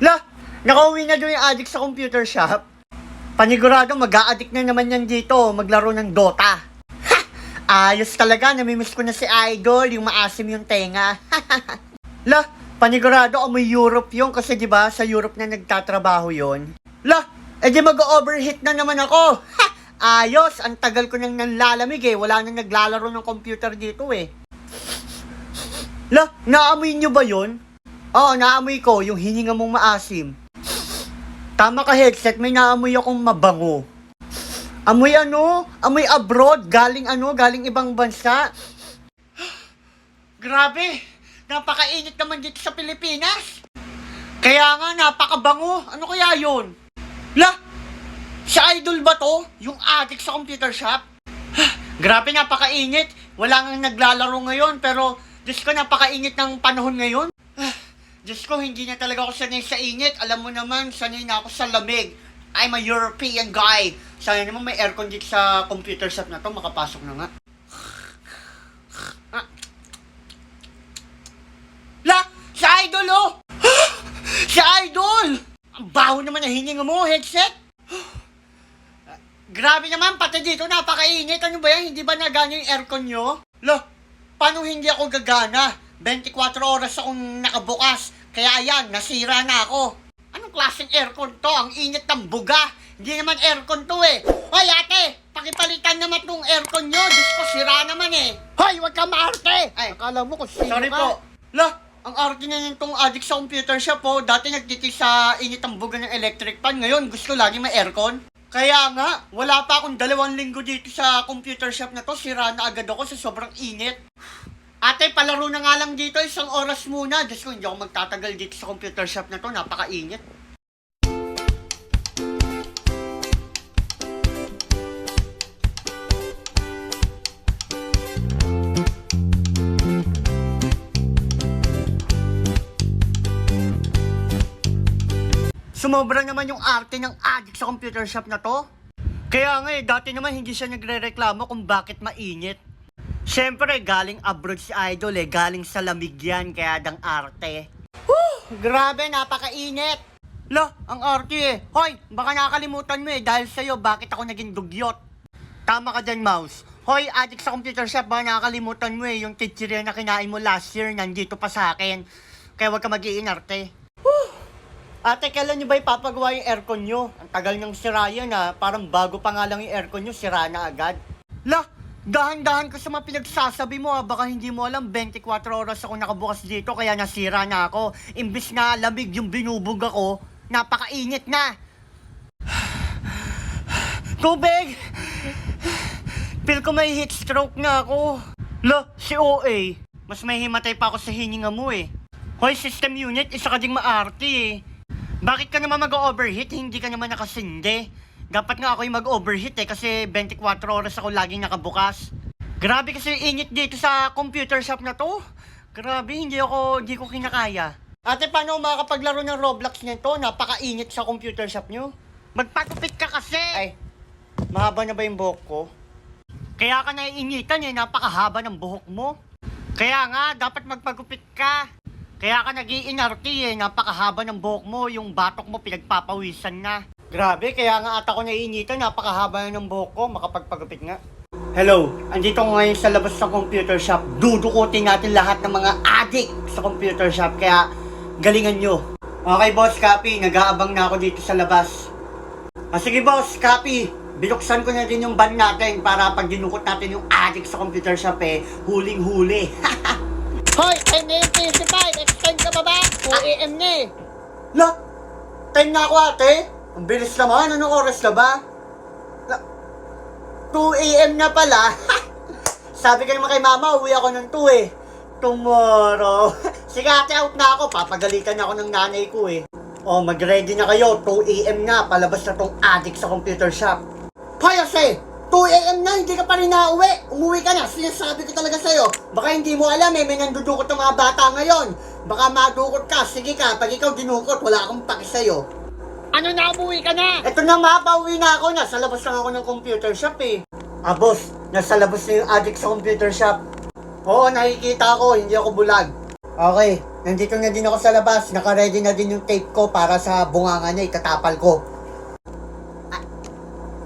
Lah, nakauwi na doon yung addict sa computer shop. Panigurado mag-a-addict na naman yan dito, maglaro ng Dota. Ha! Ayos talaga, namimiss ko na si Idol, yung maasim yung tenga. Lah, panigurado amoy Europe yun kasi 'di ba sa Europe na nagtatrabaho yon. Lah, edi mag-overheat na naman ako. Ha! Ayos, ang tagal ko nang nanlalamig eh, wala nang naglalaro ng computer dito eh. Lah, naamoy nyo ba yun? Oo, naamoy ko yung hininga mong maasim. Tama ka headset, may naamoy akong mabango. Amoy ano? Amoy abroad, galing galing ibang bansa. Grabe, napakainit naman dito sa Pilipinas. Kaya nga, napakabango. Ano kaya yun? Lah, si Idol ba to? Yung addict sa computer shop? Grabe, napakainit. Wala nga naglalaro ngayon, pero Diyos ko, napakainit ng panahon ngayon. Diyos ko, hindi na talaga ako sanay sa init. Alam mo naman, sanay na ako sa lamig. I'm a European guy. Sana naman may aircon dito sa computer shop na to. Makapasok na nga. La! Si Idol, oh! Si Idol! Ang baho naman na hininga mo, headset. Grabe naman, pati dito napakainit. Ano ba yan? Hindi ba nagana yung aircon nyo? La! Paano hindi ako gagana? 24 oras akong nakabukas. Kaya yan, nasira na ako. Anong klaseng aircon to? Ang init ng buga. Hindi naman aircon to eh. Hoy ate, pakipalitan naman tong aircon nyo. Diyos ko, sira naman eh. Hoy, wag ka maarte. Ay, akala mo kung sino sorry ka. Po. Lah, ang arte na nyo tong addict sa computer shop po. Dati nagtiti sa init ng buga ng electric fan. Ngayon, gusto lagi may aircon. Kaya nga, wala pa akong 2 linggo dito sa computer shop na to. Sira na agad ako sa sobrang init. Ate, palaro na nga lang dito, 1 oras muna. Diyos ko, hindi ako magtatagal dito sa computer shop na to. Napakainit. Sumobra naman yung arte ng addict sa computer shop na to. Kaya nga dati naman hindi siya nagre-reklamo kung bakit mainit. Siyempre, galing abroad si Idol galing sa lamig yan, kaya dang arte. Grabe, napakainit. Lah, ang arte Hoy, baka nakakalimutan mo dahil sa'yo, bakit ako naging dugyot? Tama ka dyan, Mouse. Hoy, addict sa computer shop, baka nakakalimutan mo yung chichirya na kinain mo last year, nandito pa sa akin. Kaya wag ka mag-iinarte. Ate, kailan nyo ba ipapagawa yung aircon nyo? Ang tagal niyang sira yan parang bago pa nga lang yung aircon nyo, sira na agad. Lah, dahan-dahan ka sa mga pinagsasabi mo baka hindi mo alam, 24 oras ako nakabukas dito kaya nasira na ako. Imbis na lamig yung binubog ako, napakainit na. Tubig! Feel ko may heat stroke na ako. Lah, si OA, mas may himatay pa ako sa hininga mo Hoy, system unit, isa ka ding maarte Bakit ka naman mag-overheat? Hindi ka naman nakasindi. Dapat nga ako yung mag-overheat kasi 24 oras ako laging nakabukas. Grabe kasi init dito sa computer shop na to. Grabe, hindi ko kinakaya. Ate, paano makakapaglaro ng Roblox nito? Napakainit sa computer shop nyo. Magpatupit ka kasi! Ay, mahaba na ba yung buhok ko? Kaya ka naiinitan napakahaba ng buhok mo. Kaya nga, dapat magpagupit ka. Kaya ka nag-iinarte napakahaba ng buhok mo, yung batok mo pinagpapawisan na. Grabe, kaya nga ata ko naiinitan, napakahaba na ng buhok ko, makapagpagupit nga. Hello, andito ko ngayon sa labas ng computer shop. Dudukutin natin lahat ng mga addict sa computer shop, kaya galingan nyo. Okay, Boss Cappy, nag-aabang na ako dito sa labas. Sige, Boss Cappy, binuksan ko na din yung van natin para pag dinukot natin yung addict sa computer shop huling-huli. Hoy, 10 AM 25, extend ka ba ba? 2 AM na La, 10 na ako ate. Ang bilis naman, anong oras na ba? 2 AM na pala. Sabi ko naman kay mama, uwi ako ng 2 Tomorrow. Sige ate, out na ako. Papagalitan ako ng nanay ko Oh, mag-ready na kayo. 2 AM na, palabas na tong addict sa computer shop. Payas 2 AM na, hindi ka pa rin nauwi. Umuwi ka na, sinasabi ko talaga sa'yo. Baka hindi mo alam may nandudukot ng mga bata ngayon. Baka madukot ka, sige ka, pag ikaw dinukot, wala akong paki sa'yo. Ano na, umuwi ka na? Eto na pauwi na ako, nasa labas lang ako ng computer shop boss, nasa labas na yung addict sa computer shop. Oo, nakikita ko, hindi ako bulag. Okay, Nandito na din ako sa labas. Naka-ready na din yung tape ko para sa bunganga niya. Itatapal ko.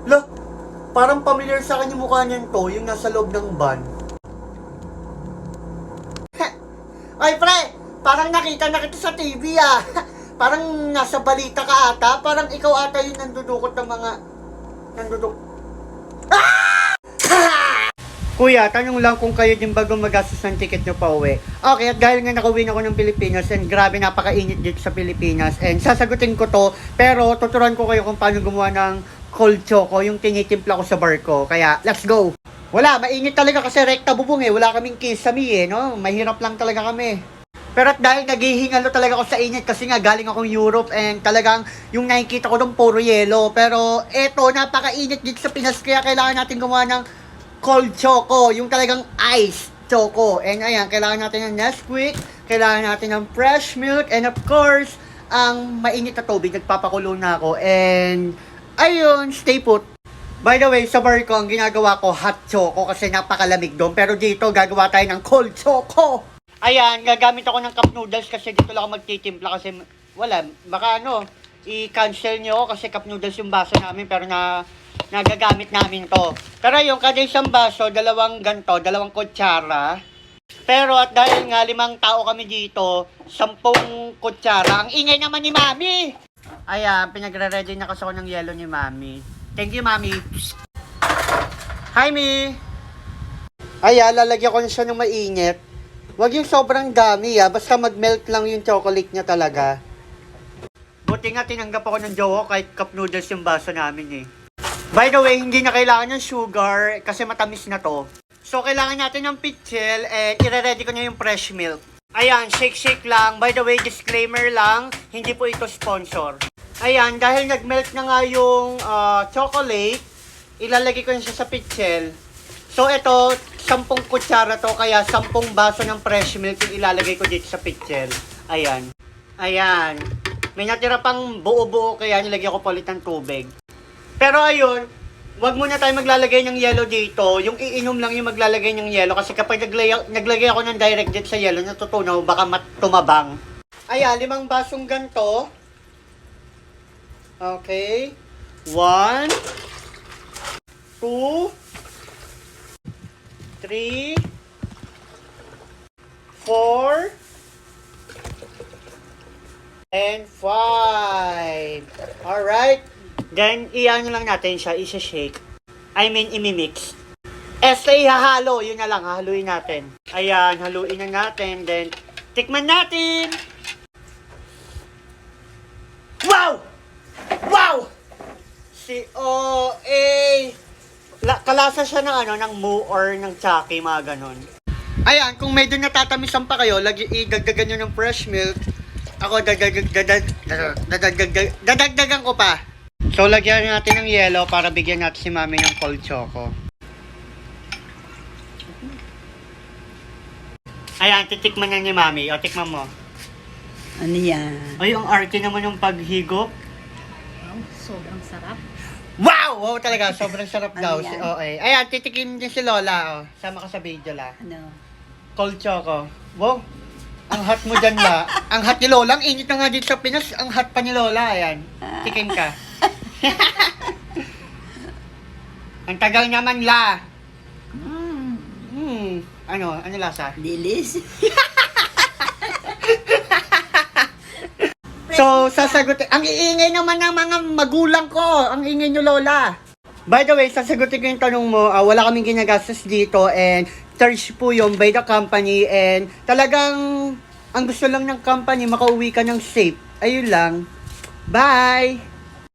Lo, parang familiar sa akin yung mukha niyan to. Yung nasa loob ng van. Ay, pre! Parang nakita na kita sa TV ah. Parang nasa balita ka ata. Parang ikaw ata yung nandudukot ng mga... Kuya, tanong lang kung kayo din bago magastos ng ticket nyo pa uwi. Okay, at dahil nga nakauwi na ako ng Pilipinas and grabe napakainit dito sa Pilipinas and sasagutin ko to, pero tuturuan ko kayo kung paano gumawa ng cold choco, yung tinitimpla ko sa bar ko. Kaya, let's go! Wala, mainit talaga kasi rekta bubong eh. Wala kaming kisame eh, no? Mahirap lang talaga kami. Pero at dahil naghihingalo talaga ako sa init kasi nga galing akong Europe and talagang yung nakikita ko doon puro yelo. Pero eto, napakainit dito sa Pinas kaya kailangan natin gumawa ng cold choco, yung talagang ice choco. And ayan, kailangan natin ng Nesquik, kailangan natin ng fresh milk, and of course, ang mainit na tubig, nagpapakulo na ako. And ayun, stay put. By the way, sa bar ko, ang ginagawa ko, hot choco kasi napakalamig doon. Pero dito, gagawa tayo ng cold choco. Ayan, gagamit ako ng cup noodles kasi dito lang ako magtitimpla kasi wala, baka ano, i-cancel nyo ako kasi cup noodles yung baso namin pero nagagamit namin to. Pero yung kada isang baso, dalawang kutsara. Pero at dahil nga 5 tao kami dito, 10 kutsara. Ang ingay naman ni Mami! Ayan, pinagre-ready na kasi ako ng yelo ni Mami. Thank you, Mami. Hi, Mi! Ayan, lalagyan ko na siya ng mainit. Huwag yung sobrang dami basta mag-melt lang yung chocolate niya talaga. Buti nga tinanggap ako ng jowa kahit cup noodles yung baso namin eh. By the way, hindi na kailangan ng sugar kasi matamis na to. So, kailangan natin ng pitchel and ire-ready ko na yung fresh milk. Ayan, shake lang. By the way, disclaimer lang, hindi po ito sponsor. Ayan, dahil nag-melt na nga yung chocolate, ilalagay ko na siya sa pitchel. So, ito, 10 kutsara to, kaya 10 baso ng fresh milk yung ilalagay ko dito sa pitchel. Ayan. Ayan. May natira pang buo-buo, kaya nilagyan ko pa ulit ng tubig. Pero ayun, wag muna tayo maglalagay ng yelo dito. Yung iinom lang yung maglalagay ng yelo. Kasi kapag naglagay ako ng direct jet sa yelo, natutunaw, baka tumabang. Ayan, 5 basong ganito. Okay. 1, 2, 3, 4, and 5. Alright. Then, iyan lang natin siya, isa-shake. I mean, imimix. Ihahalo, yun na lang, haluin natin. Ayan, haluin na natin, then, tikman natin! Wow! Wow! Si OA! Kalasa siya ng ng Moo or ng Chucky, mga ganon. Ayan, kung medyo natatamisan pa kayo, idagdagan nyo ng fresh milk. Ako, dadagdagan ko pa. So, lagyan natin ng yelo para bigyan natin si Mami ng cold choco. Ayan, titikman na ni Mami. O, tikman mo. Ano yan? Ay, ang arte naman yung paghigop. Wow, sobrang sarap. Wow! Wow talaga, sobrang sarap Ano daw. yan? Okay. Ayan, titikim din si Lola. Sama ka sa video la. Ano? Cold choco. Wow! Ang hot mo dyan, La. Ang hot ni Lola. Ang init na nga dito sa Pinas. Ang hot pa ni Lola. Ayan. Tikim ka. Ang tagal naman, La. Ano lasa? Dilis. So, sasagutin. Ang iingay naman ng mga magulang ko. Ang ingay nyo, Lola. By the way, sasagutin ko yung tanong mo. Wala kaming ginagastos dito and charge po yung by the company and talagang ang gusto lang ng company makauwi ka ng safe. Ayun lang. Bye!